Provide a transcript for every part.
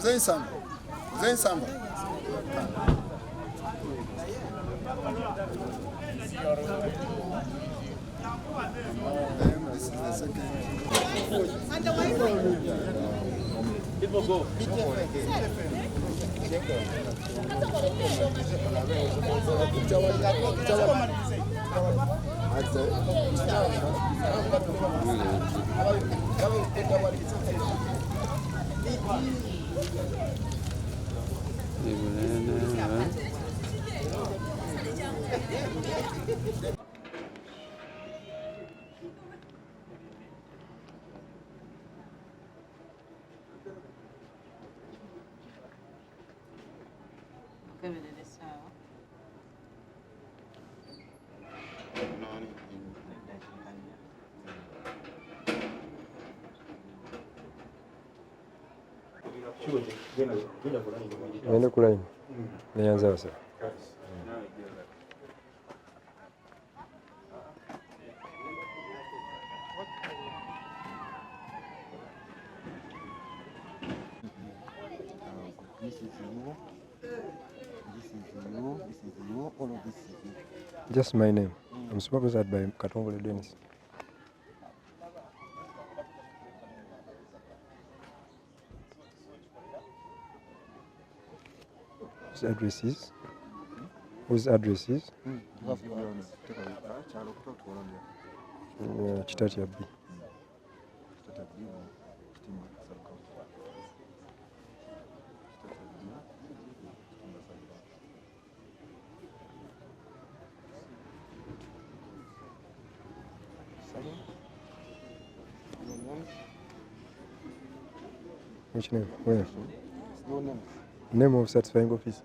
Zain Samba. This is the second. People go. Ngende ku line. Neyanza basa. This is you. This is you. This is you. All of this is you. Just my name. I'm supervised by Katongole Dennis. Whose address is? Whose address is? You have your own. Chitati Abdi. Which name? Where? Your name. Name of satisfying office.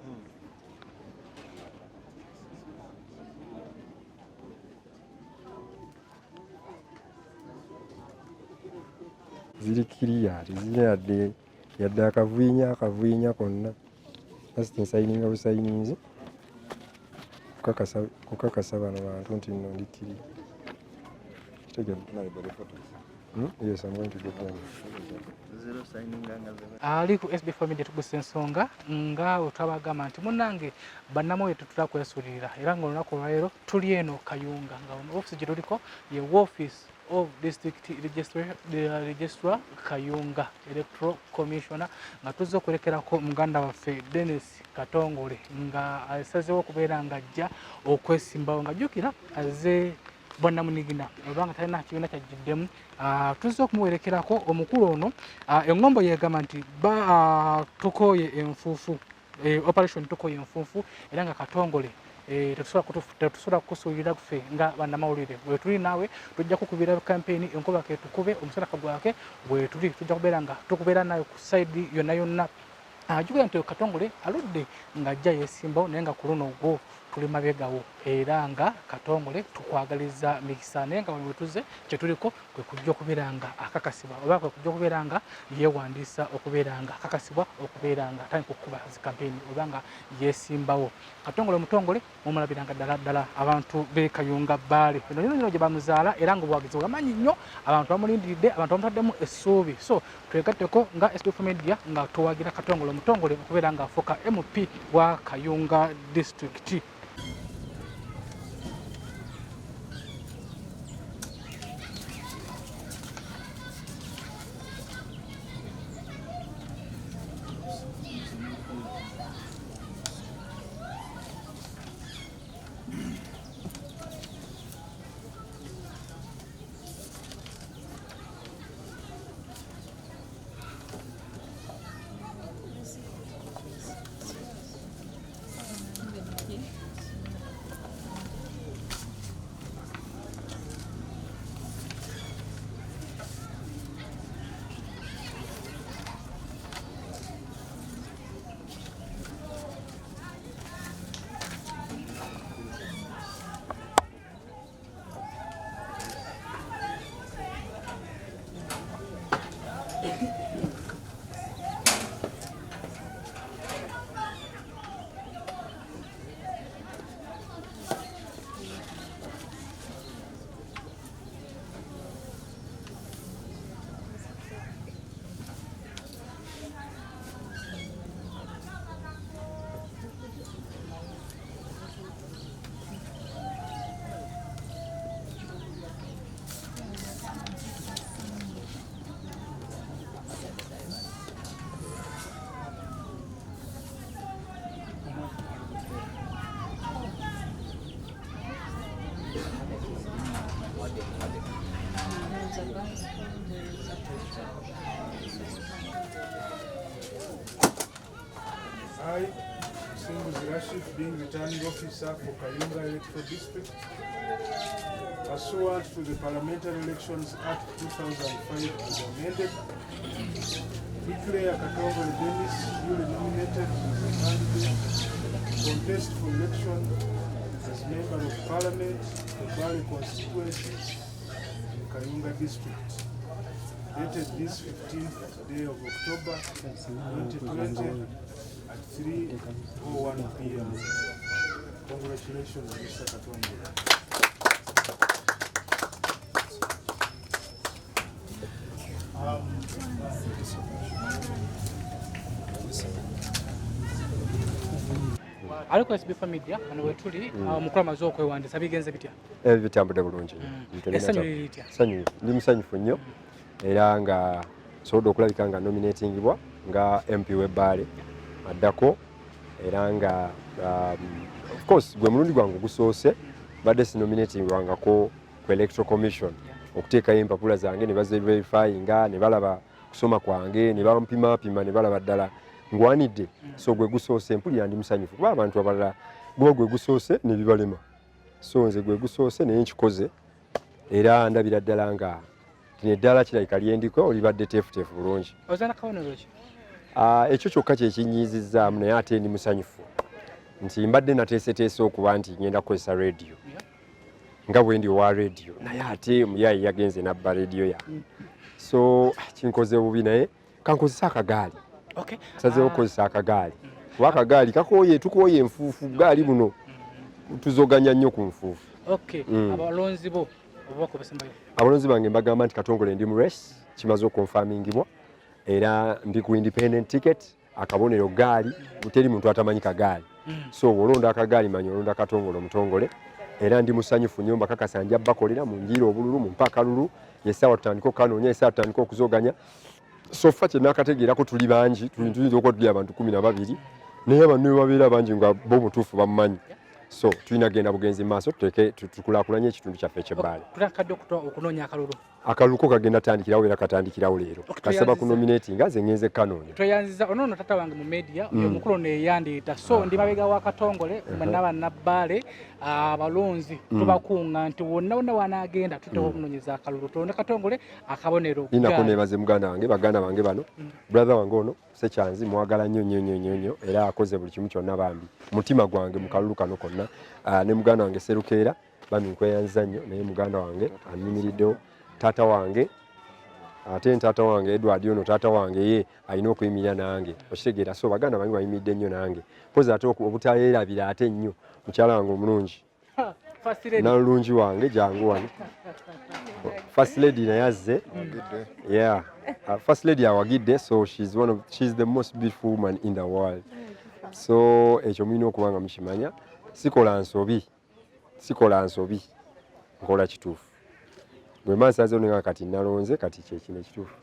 Ziri kiriyari ziri yadde akavuyinya konna asiti nsayininga busayininzi kukakasa bano bantu nti nno ndi kiri yes, I'm going to get one. Ali ku SB4 MEDIA tuguse ensonga nga otwabagamba nti munnange bannamoyo tetula kwesulira era ng'olunaku olwaleero tuli eno Kayunga nga ono office gye tuliko ye office of district registrar Kayunga electoral commissioner nga tuzze okulekerako muganda waffe Dennis Katongole nga asazeewo okubeera nga ajja okwesimbawo nga jjukira azze bonna munigina obanga talina kibiina kyajjiddemu tuzze okumuwerekerako omukulu ono engombo yeegamba nti tukoye enfuufu operation tukoye enfuufu era nga Katongole tetusobola kukusuulira ffe nga bannamawulire bwe tuli naawe tujja kukubira campaign enkuba ke tukube omusana kagwake bwe tuli tujja kubeera nga tukubeera nayo ku side yonna yonna jjukira nti Katongole aludde ng'ajja yeesimbawo naye nga ku luno ogwo tuli mabegawo era nga Katongole tukwagaliza mikisa naye nga bwe tuze kye tuliko kwe kujja okubeera nga akakasibwa oba kwe kujja okubeera nga yeewandiisa okubeera nga akakasibwa okubeera nga atandika okukuba zi kampeyini oba nga yeesimbawo. Katongole Omutongole mumulabiranga ddala abantu b'e Kayunga Bbaale eno gye bamuzaala era nga obuwagizi bwamanyi nnyo abantu bamulindiridde abantu bamutaddemu essuubi so twegatteko nga SB4 MEDIA nga tuwagira Katongole Omutongole okubeera nga afuuka MP wa Kayunga District. I, Singuzi Rashid, being returning officer for Kayunga Electoral District, pursuant to the Parliamentary Elections Act 2005 as amended, declare Katongole Dennis duly nominated as a candidate to contest for election as Member of Parliament for Bali constituency in Kayunga District, dated this 15th day of October 2020 at 3:01 p.m. Congratulations, Mr. Katongole. Aliko SB4 MEDIA wano wetuli omukulu amaze okwewandiisa bigenze bitya? Bitambudde bulungi. Essanyu liri litya? Essanyu ndi musanyufu nnyo era nga nsobodde okulabika nga nominatingibwa nga MP w'Ebbaale addako era nga of course gwe mulundi gwange ogusoose badde sinominatingwangako ku Electoral Commission okuteekayo empapula zange ne baziverifyinga ne balaba kusoma kwange ne bampimapima ne balaba ddala ngwanidde so gwe gusoose mpulira ndi musanyufu kuba abantu abalala guba gwe gusoose ne bibalema so nze gwe gusoose naye nkikoze era ndabira ddala nga kino eddala kirabika lyendiko olibadde teefuteefu bulungi. Ozana kabonero ki? Ekyo kyokka kye kinyiizizzaamu naye ate ndi musanyufu nti mbadde nateeseteese okuba nti ngenda kukozesa rediyo nga bwe ndi owa rediyo naye ate muyayi yagenze nabba rediyo yange so kinkoze bubi naye kankozesa akagaali nsazeewo okukozesa akagaali kuba akagaali kakooye tukooye enfuufu gaali buno tuzoganya nnyo ku nfuufu. Abalonzi bo abalonzi bange mbagamba nti Katongole ndi mu race kimaze okonfamingibwa era ndi ku independent ticket akabonero gaali teri muntu atamanyi kagaali so olonda akagaali manyi olonda Katongole Omutongole era ndi musanyufu nnyo mbakakasa nja bakolera mu njiira obululu mu mpaka lulu yesaawa tutandika kanonya yesaawa tutandika okuzoganya so ffa kye nakategeerako tuli bangi tuyinza okuba tuli abantu 12 naye banne babeera bangi nga bo mutuufu bamumanyi so tulina genda bugenzi maaso tukulaakulanye ekitundu kyaffe eky'Ebbaale. Tulakadde okunonya akalulu. akaluko kagenda tandikirawo era katandikirawo leero kasaba ku nominating nze ngenze kanoonya tweyanziza ono tata wange mu media oyo mukulu neyandiita so ndi mabega wa Katongole n'abannabbale abalonzi tubakunga nti wonna wanaagenda tutewo okunoonyeza akalulu tulonde Katongole akabonero inako nebaze muganda wange baganda bange bano brother wange ono sekyanzi mwagala nnyo era akoze buli kimu kyonna bambi mutima gwange mu kalulu kano konna ne muganda wange Serukeera bami nkweyanziza nnyo naye muganda wange anyimiriddewo tata wange ate tata wange Edward ono tata wange ye alina okuyimirira nange okitegeera so baganda bange bayimiridde nnyo nange poza ate obutaleerabira ate nnyo mukyala wange omulungi nalulungi wange jangu wano first lady naye azze yeah first lady awagidde so she's the most beautiful woman in the world so ekyo mulina okubanga mukimanya sikola nsobi nkola kituufu bwe mansaze onenga kati nalonze kati kyekino ekituufu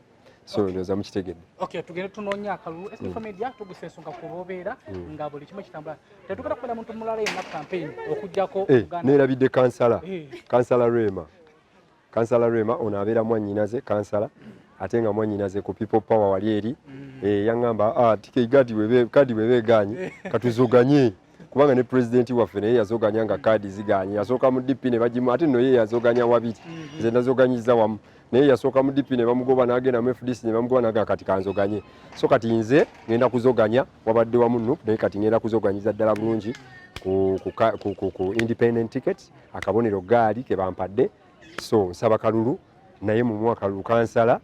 so ndoza mukitegedde okay tugende tunoonya akalulu SB4 MEDIA tugusensonga kubobeera nga buli kimu kitambula tetugenda kubeera muntu mulala yenna campaign okujjako Uganda neerabidde kansala Rema ono abeera mwannyinaze kansala ate nga mwannyinaze ku people power wali eri yaŋŋamba kadi bwebeeganye katuzoganye kubanga ne president waffe naye yazoganya nga kadi ziganye yasooka mu DP ne bagimu ate no ye yazoganya wabiri nze nazoganyiza wamu naye yasooka mu DP ne bamugoba n'agenda mu FDC ne bamugoba n'agamba kati kanzoganye so kati nze ngenda kuzoganya wabadde wamu NUP naye kati ngenda kuzoganyiza ddala bulungi ku independent ticket akabonero gaali ke bampadde so nsaba kalulu naye mu mwaka kansala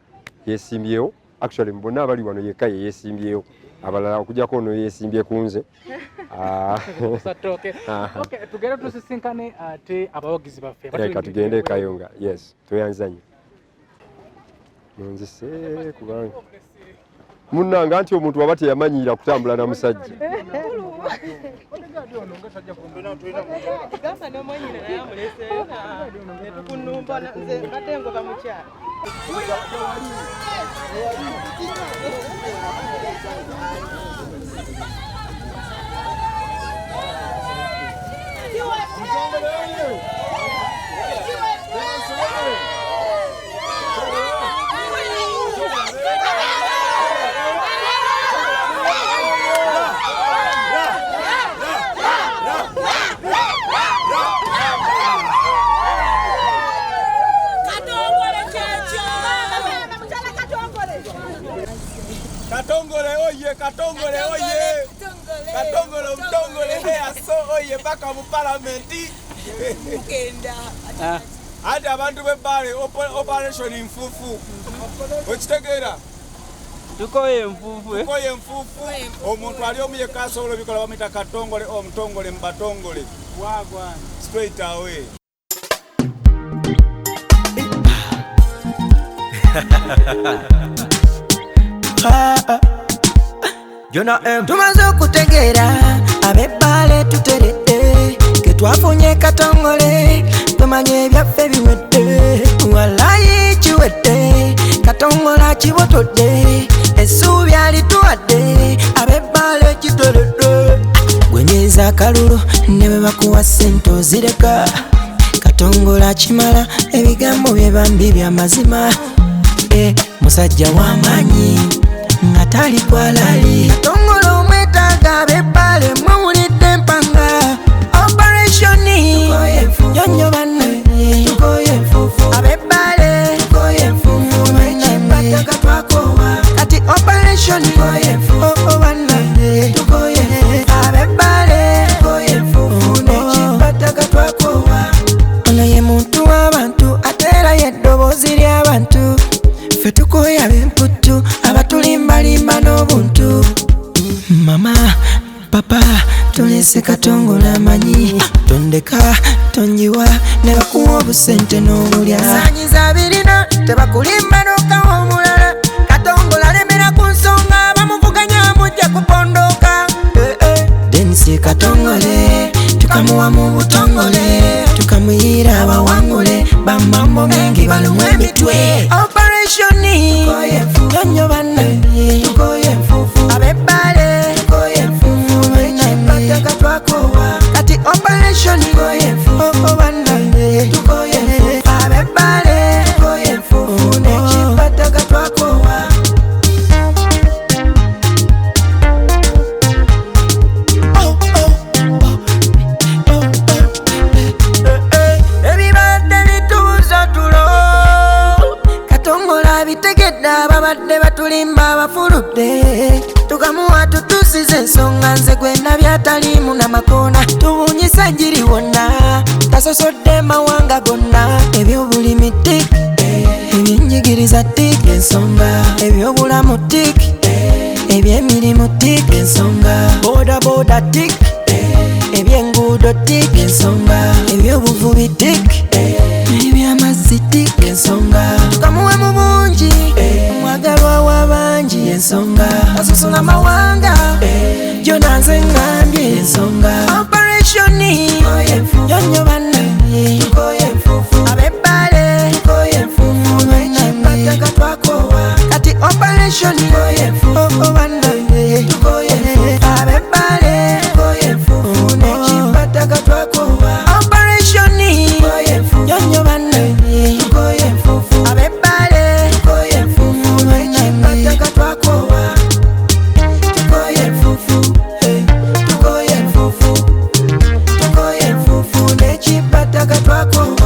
yesimbyewo actually mbona abali wano yekka ye yesimbyewo abalala okujjako ono yesimbye kunze okay tugende tusisinkane ate abawagizi baffe tugende Kayunga yes tweyanzanye nonzise kubanga munnanga anti omuntu waba teyamanyira kutambula na musajja Katongole oye Katongole Omutongole so oye baka mu parliament mukenda ate abantu b'ebbale operation Nfuufu okitegeera tukoye Nfuufu omuntu ali omu yekka asobola obikola bamuyita Katongole Omutongole mu batongole wagwa straight away tumaze okutegeera ab'ebbale tuteredde ke twafunye Katongole tumanye ebyaffe biwedde walayi kiwedde Katongole kibotodde essuubi alituwadde ab'ebbale kiteredde gwenyeza akalulu ne bwe bakuwa ssente ozireka Katongole akimala ebigambo bye bambi bya mazima musajja w'amaanyi nga tali kwalali Katongole omwetaaga ab'ebbale mwawulidde empanga operationi nyonyo banne ab'ebbale ekibataga twakowa kati operationi banne ab'ebbale ekibataga twakowa ono ye muntu w'abantu ate era y'eddoboozi ly'abantu ffe tukoya ab'emputtu abatulimbalimba n'obuntu mama papa tulese Katongole amanyi tondeka tonjiwa ne bakuwa obusente n'obulya sanyiza birina tebakulimba n'okawa omulala Katongole alemera ku nsonga bamuvuganya mujja kupondoka denisi Katongole tukamuwa mu butongole tukamuyira abawangule bamambo mengi balumu emitwe operationi nyonyo banne ab'ebbale ekibataga twakowa kati operationi banne ab'ebbale Tuwadde mawanga gonna ebyobulimi tik, ebyenjigiriza tik ensonga, ebyobulamu tik, ebyemirimu tik ensonga, boda tik, ebyenguudo tik ensonga, ebyobuvubi tik, ebyamazzi tik ensonga, tukamuwe mu bungi, mwagalwa w'abangi ensonga, asusula mawanga gyona nze ngambye ensonga, operationi yonnyo bannange abebbale n'ekimpataka twakowa kati operationi bannange abebbale n'ekimpataka twakowa operationi yonnyo bannange abebbale n'ekimpataka twakowa tukoye enfufu n'ekimpataka twakowa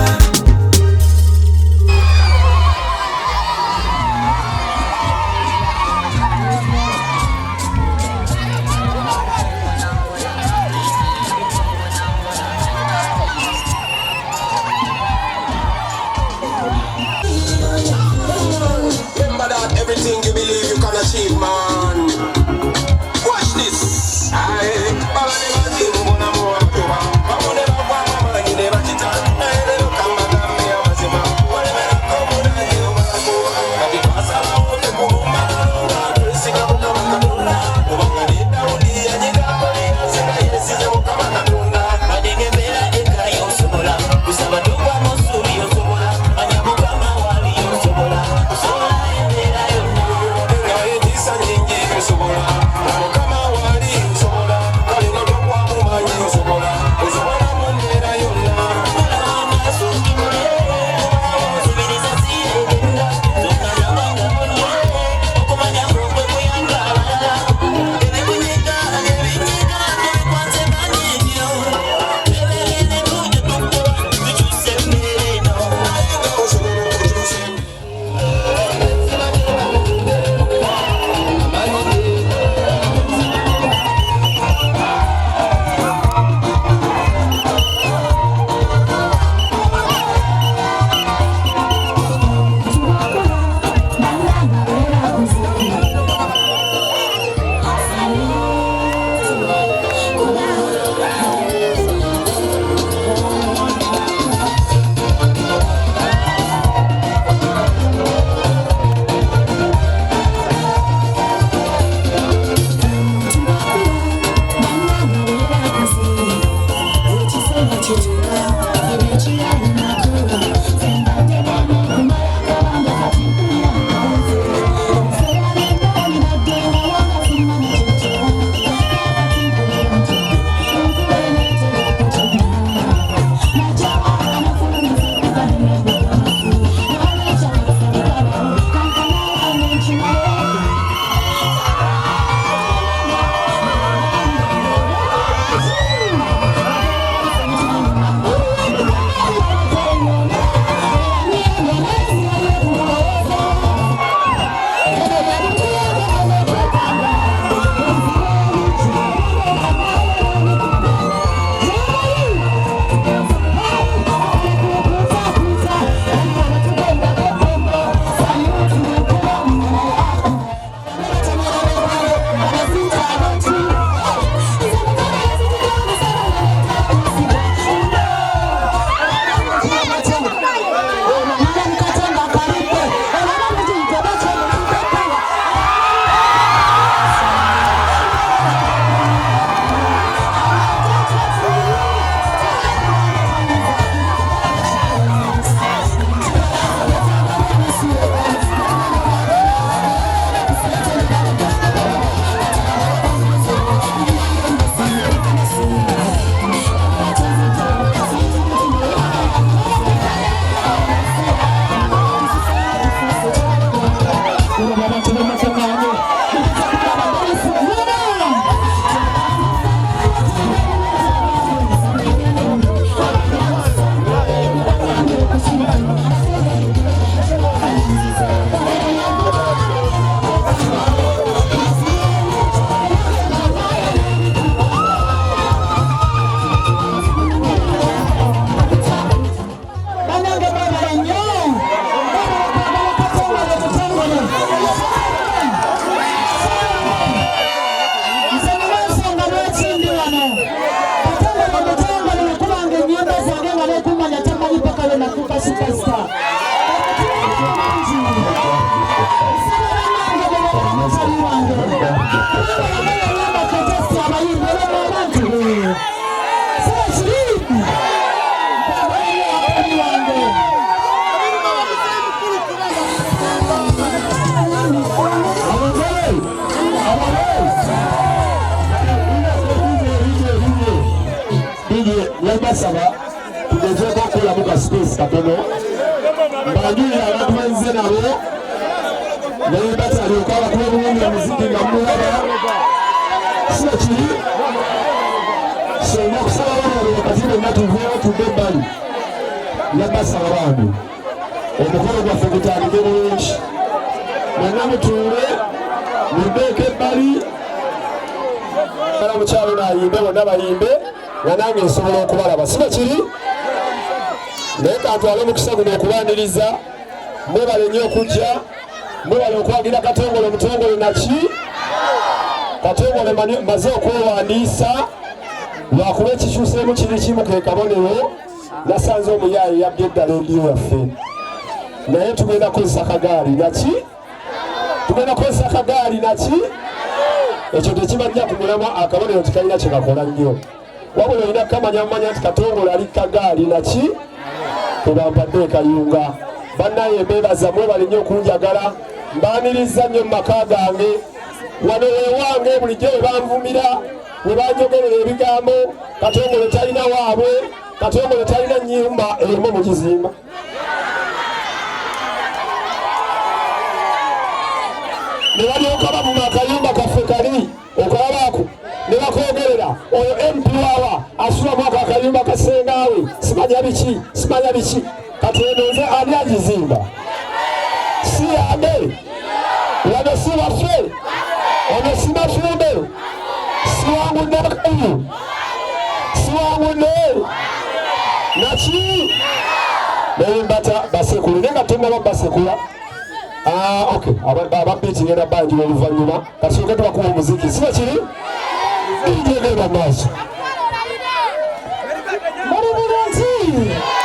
mbasaba tugezeeko okulamu ka space katono mbanjulira abantu benze nabo naye batalyoka abakuba bulungi omuziki nga mulaba sio kiri sonna kusaba bano wakati bonna tuveewo tudde ebbali nabasaba bantu omukolo gwaffe gutandike bulungi mwenna mutuule muddeeko ebbali ala mukyalo naayimbe bonna bayimbe nga nange nsobola okubalaba sibe kiri naye kantwale omukisa guno okubaniriza mwebale nnyo okujja mwebale okwagira Katongole Omutongole naki Katongole maze okwewandiisa lwakuba ekikyuseemu kiri kimu ke kabonero nasanze omuyaayi yabbye eddala endiyo yaffe naye tugenda kozesa kagaali naki tugenda kozesa kagaali naki ekyo tekimajja ku mulamwa akabonero tikalina kyekakola nnyo wabula olina kukamanya mumanya nti Katongole ali kagaali naki tebampadde ekayunga bannaye mbebaza mwebale nnyo okunjagala mbaaniriza nnyo mu maka gange wano wewange bulijjo we banvumira we banjogerera ebigambo Katongole talina waabwe Katongole talina nnyumba erimu mu kizimba ne balyoka bavuma akayumba kaffe kali okalabaako ne bakogerera oyo MP wawa asula mwaka akayumba kasengaawe simanya biki kati eno nze ani agizimba si yange wano si waffe ono si mafumbe si wangu nakayu si wangu ne naki naye mbata basekulu nenga tonnaba basekula okay ababiiti ngenda banjula oluvannyuma kasooke tubakuba omuziki siba kiri igegera maaso mali bulungi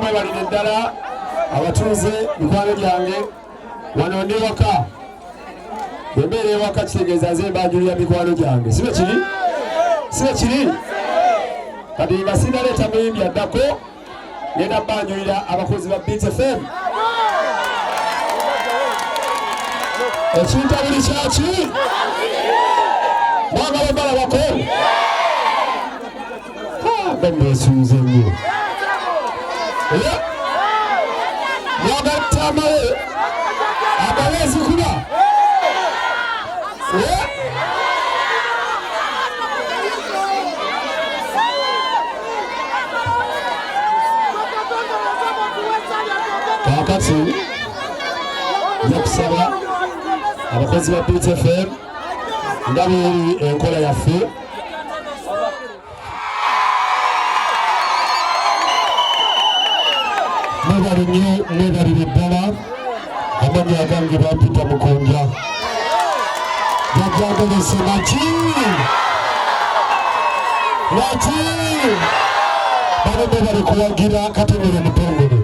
mwebalire ddala abatuuze mikwano gyange wano ndi waka bwembeera ewaka kitegeeza nze mbanjulira mikwano gyange sibe kiri kati nga sinaleeta muyimbi addako ngenda mbanjulira abakozi ba Beat FM ekintabuli kyaki mwagala balabako benesunze nnyo mwagatta amale abalezi kuba kakati yakusaba abakozi ba Beat FM nga bweri enkola yaffe mwebalire ddala amanyi agange bampita Mukonja jajjangalese laki bano bali kuwagira Katongole Omutongole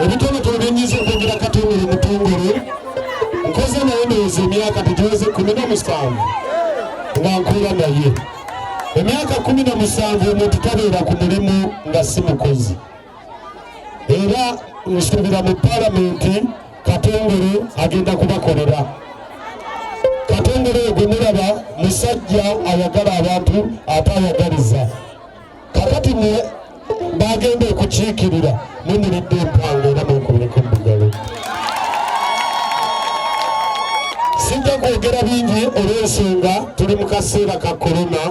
ebitonotono byenyiza okwogera Katongole Omutongole nkoze naye ndowooza emyaka tegiweze 17 nga nkola naye emyaka 17 omuntu tabeera ku mulimu nga si mukozi era nsuubira mu palamenti Katongole agenda kubakolera Katongole gwe mulaba musajja ayagala abantu ate ayagaliza kakati mwe bagenda okukiikirira mumulidde empanga era mwekubireko ebbugalo sijja kwogera bingi olw'ensonga tuli mu kaseera ka korona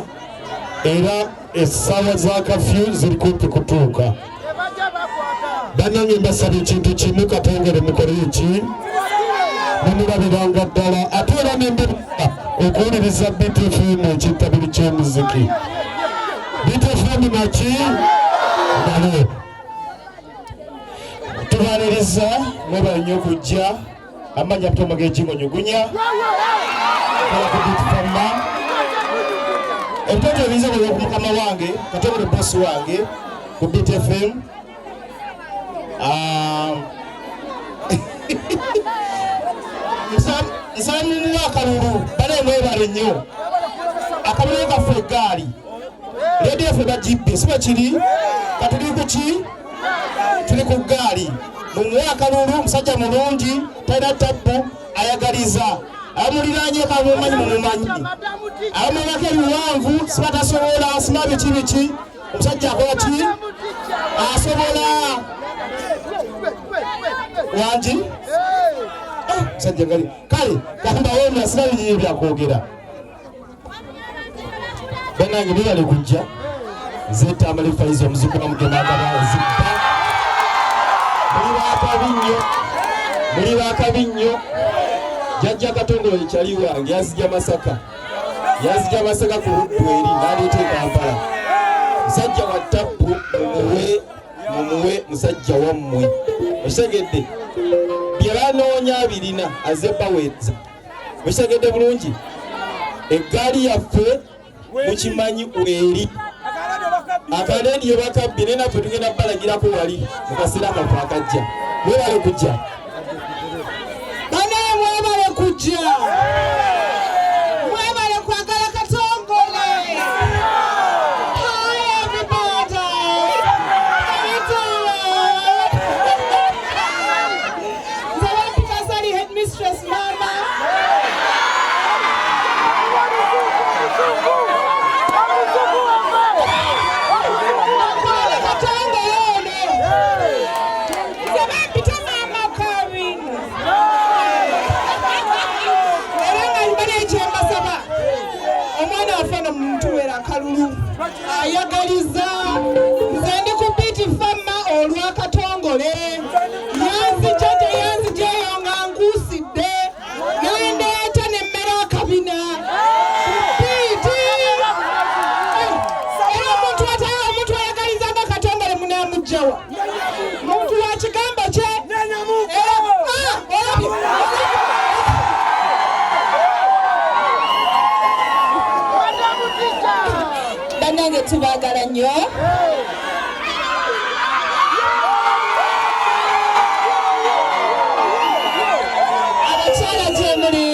era essaawa za kafyu ziri kumpi kutuuka bannange mbasaba ekintu kimu Katongole mukole eki mumulabiranga ddala ate era nembeera okuwuliriza Beat FM ekintabiri ky'omuziki Beat FM naki nalo tubaliriza mwebale nnyo okujja Amanyi apitoma g'ekinyugunya kola ku Beat FM ebitoto ebiza bwe ku mukama wange Katongole bosi wange ku Beat FM nsaba mumuwa akalulu bale mwebale nnyo akalulu kaffe eggaali radio yaffe bagibbye si bakiri katuli ku ki tuli ku ggaali mumuwa akalulu musajja mulungi talina tabbu ayagaliza abamuliranye kamumanyi mumumanyi abamulako ebiwanvu sibatasobola asima biki omusajja akola ki asobola wangi musajja gali kale kambawoona sinabinyinyi byakwogera bannange bebale kujja zetambala efaiza omuzikuna mugenaagabazibba muli bakabi nnyo jajja Katongole ekyali wange yazija Masaka ku luddu eri naleeta e Kampala musajja wa tabbu mumuwe musajja wammwe okitegedde bye banoonya birina aze baweeza okitegedde bulungi eggaali yaffe mukimanyi eri akaleediyo bakabbi naye naffe tugenda balagirako wali mu kaseera kafe akajja mwebale kujja banaye mwebale kujja mwebale kwagala Katongole. Hi everybody, how you doing? Zawadi Kasari headmistress mama. Kalulu ayagaliza nze ndi ku Beat FM olwa Katongole yanzije nga nkuusidde nandeeta nemmera akabina Beat era omuntu ayagaliza nga Katongole munamugjawa muntu wa kigambo kye bannange tubagala nnyo abakyala gye muli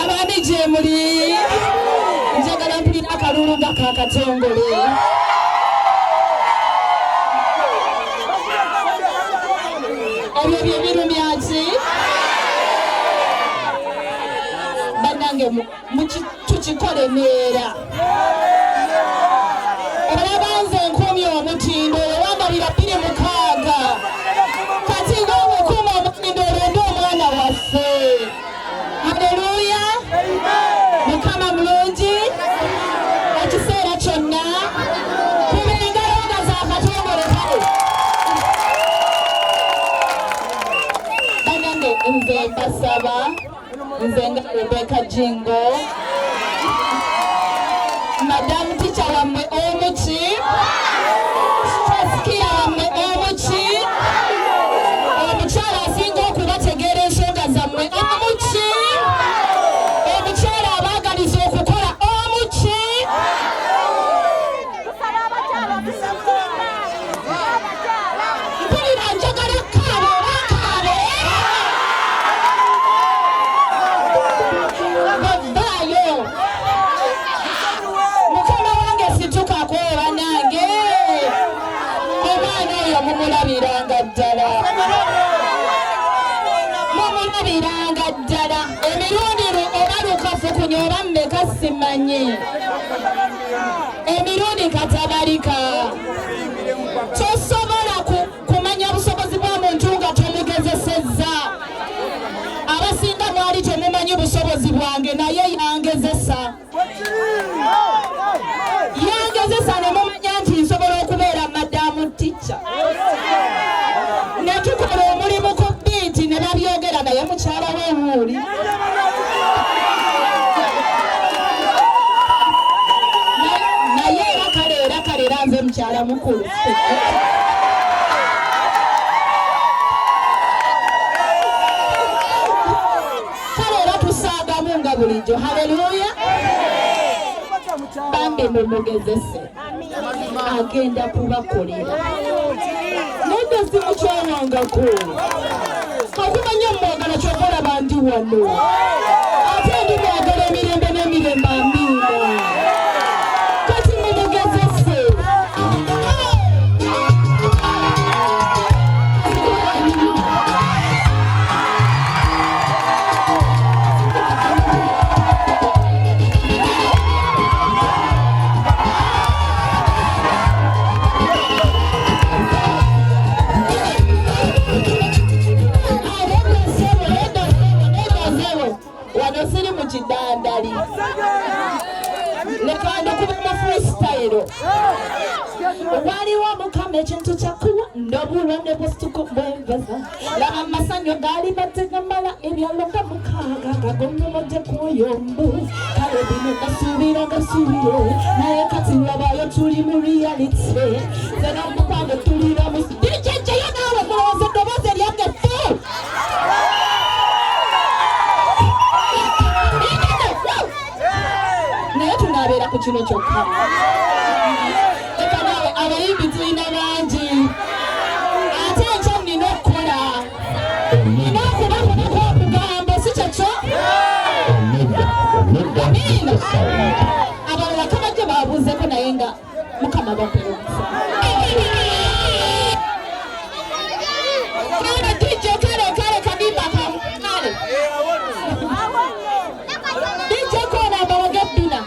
abaami gye muli njagala mpulira akalulu nga ka Katongole ebyo bye birumya ki bannange tukikole neera olabanze nkumi omutindo owambalira 26 kati ng'omukuma omutindo olonda omwana waffe haleluya mukama mulungi ekiseera kyonna kuba engalo nga za Katongole kale nze mbasaba nze nga Rebecca Jingo Madam Teacher wammwe omuki Trustee wammwe omuki omukyala asinga okubategeera ensonga zammwe omuki omukyala abaagaliza okukola omuki mpulira njagala kaabe bavaayo mukama wange situkako banange omwana oyo mumulabiranga ddala emirundi obalukafu kunya oba mmeka simanyi emirundi katabalika tosobola kumanya busobozi bwa muntu nga tomugezesezza abasinga mwali temumanyi busobozi bwange naye yangezesa ne mumanya nti nsobola okubeera madamu tica ne tukola omulimu ku biiti ne babyogera naye mukyala w'emuuli naye era kale era nze mukyala mukulu kale era tusaagamu nga bulijjo haleluya bambi mumugezese agenda kubakolera nedda simukyawangako okumanya mwagala kyokolaba ndi wano ate ndi mwagala emirembe n'emirembe amiina kati mumugezese siri mu kidandali lekanda kuba mu freestyle waliwo mukama ekintu kyakuwa ndobulonde bwesituko bwebaza laba amasanyo gaali bategamala ebyalo nga mukaaga gagomyomodde kuyombo kale bino gasuubire naye kati labayo tuli mu reality zena omukwano tulira mu dijejjeyo naawe mulowooza eddoboozi eryange fu naye tunaabeera ku kino kyokka eka naawe abayimbi tulina bangi ate ekyo nina okukola nina okubakubako okugambo si kyekyo amiina abalala kabajja babuuzeko naye nga mukama bakola omusa kale dijjo kale kadimba kamu kale dijjo kona abawaga ebbina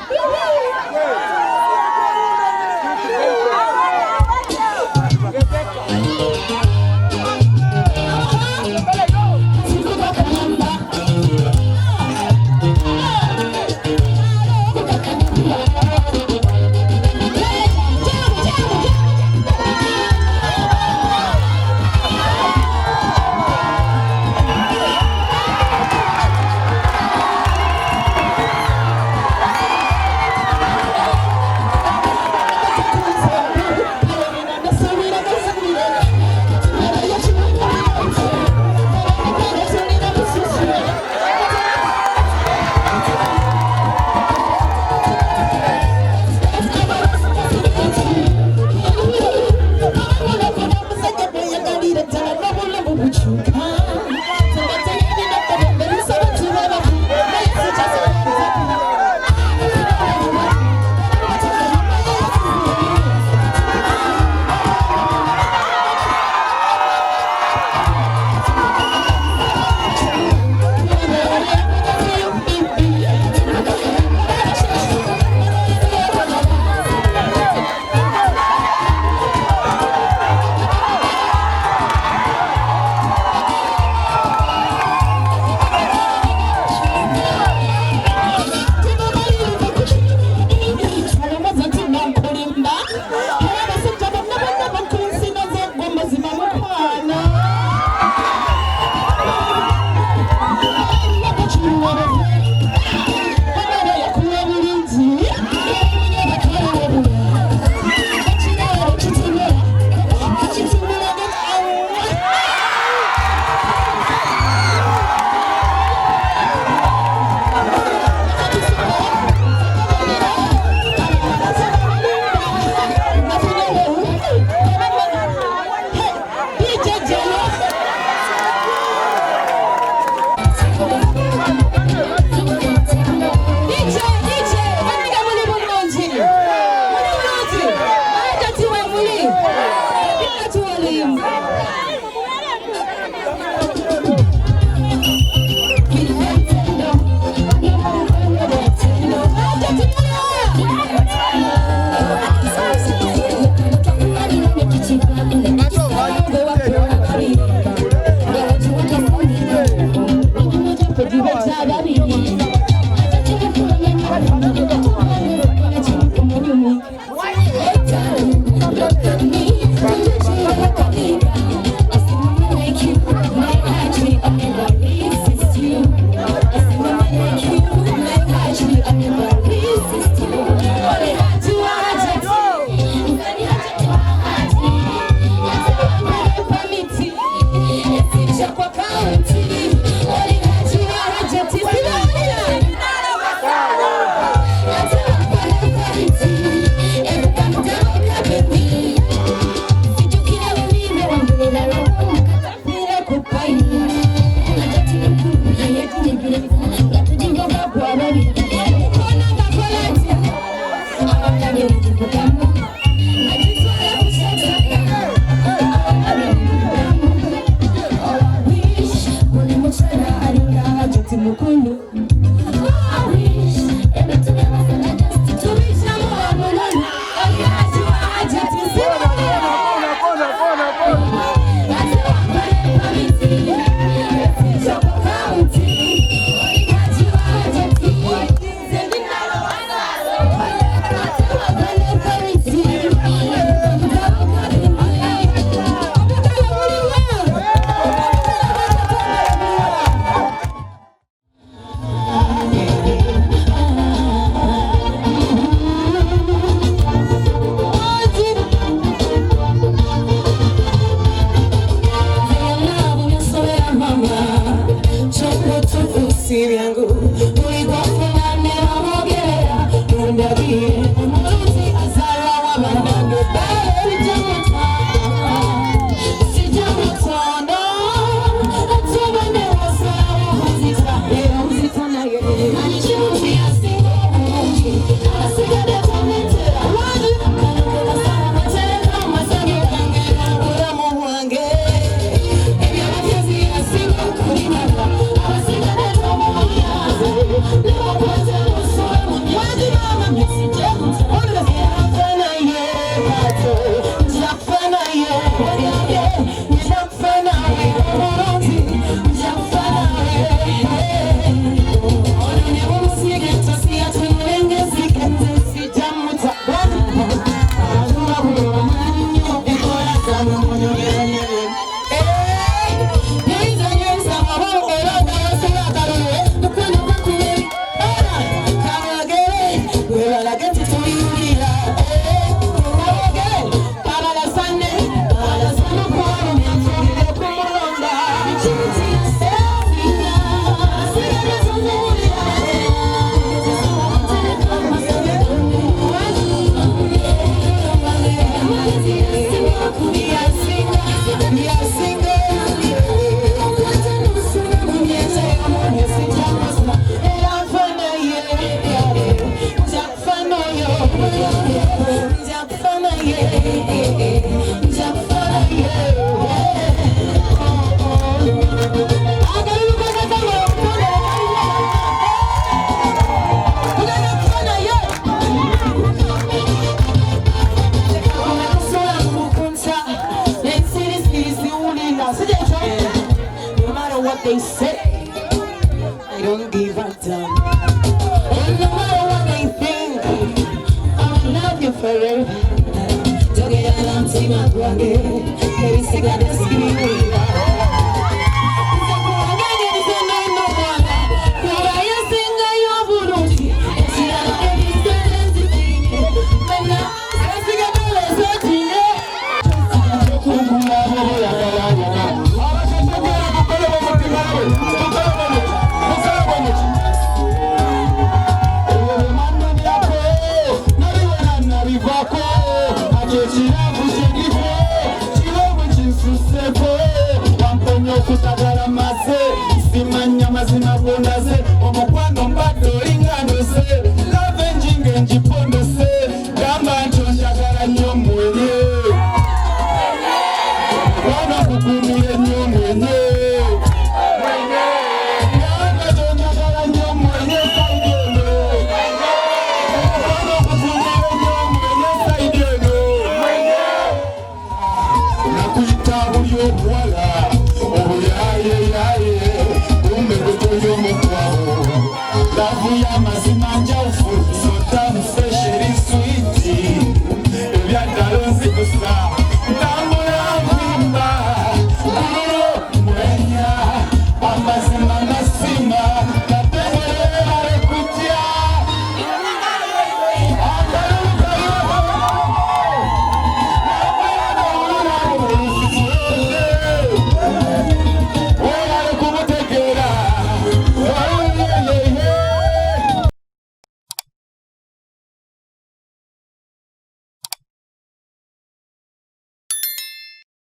sibyangu Uligofuna nero mogera Nundagie Umuruzi azara wabanange Sijamutana Atubane wasawa Uzita Uzita na ye Anichuzi asingo Asigade tometera Wadi Kanukula sana matera Masangi kangera Uramu wange Ebi amafiazi asingo Kulimaka Asigade tometera Lewa kwete usura Wadi mama misi jamuta Jafana ye Kato Jafana ye Jafana ye Moronzi Jafana ye Onone umusige Tosi atunulenge Zikete sijamuta Aduma kumanyo Ekola kama mwenyo nyere Nyeza nyeza Mamo eroga Yosura karule Nukwene kakule Kama gere Wewala geti tuyurira No matter what they say, I don't give a damn. And no matter what they think, I'll love you forever. Don't get a damn team up again. Maybe sick of this feeling. Simanya mazima bonda